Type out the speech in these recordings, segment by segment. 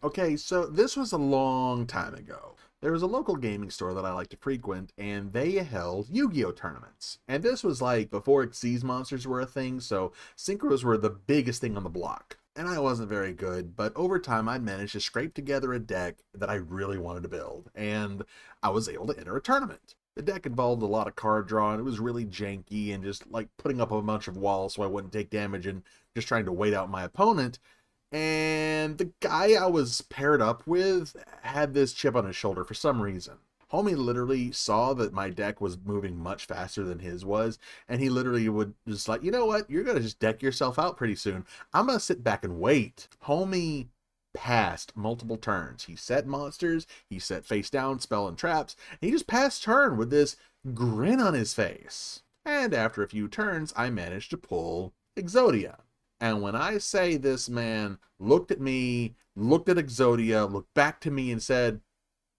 Okay, so this was a long time ago. There was a local gaming store that I like to frequent, and they held Yu-Gi-Oh tournaments. And this was like before Xyz monsters were a thing, so synchros were the biggest thing on the block. And I wasn't very good, but over time I managed to scrape together a deck that I really wanted to build, and I was able to enter a tournament. The deck involved a lot of card drawing. It was really janky and just like putting up a bunch of walls so I wouldn't take damage and just trying to wait out my opponent. And the guy I was paired up with had this chip on his shoulder for some reason. Homie literally saw that my deck was moving much faster than his was, and he literally would just like, you know what, you're gonna just deck yourself out pretty soon. I'm gonna sit back and wait. Homie passed multiple turns. He set monsters, he set face down, spell and traps, and he just passed turn with this grin on his face. And after a few turns, I managed to pull Exodia. And when I say this man looked at me, looked at Exodia, looked back to me and said,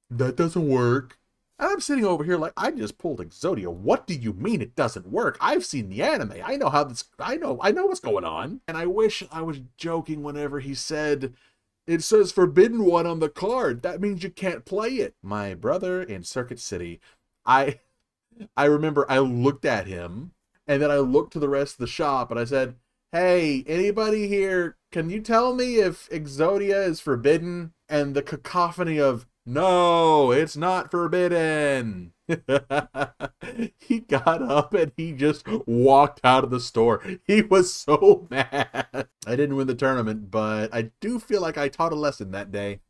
that doesn't work. And I'm sitting over here like, I just pulled Exodia. What do you mean it doesn't work? I've seen the anime. I know how this, I know what's going on. And I wish I was joking whenever he said, it says Forbidden One on the card. That means you can't play it. My brother in Circuit City, I remember I looked at him and then I looked to the rest of the shop and I said, hey, anybody here, can you tell me if Exodia is forbidden? And the cacophony of, no, it's not forbidden. He got up and he just walked out of the store. He was so mad. I didn't win the tournament, but I do feel like I taught a lesson that day.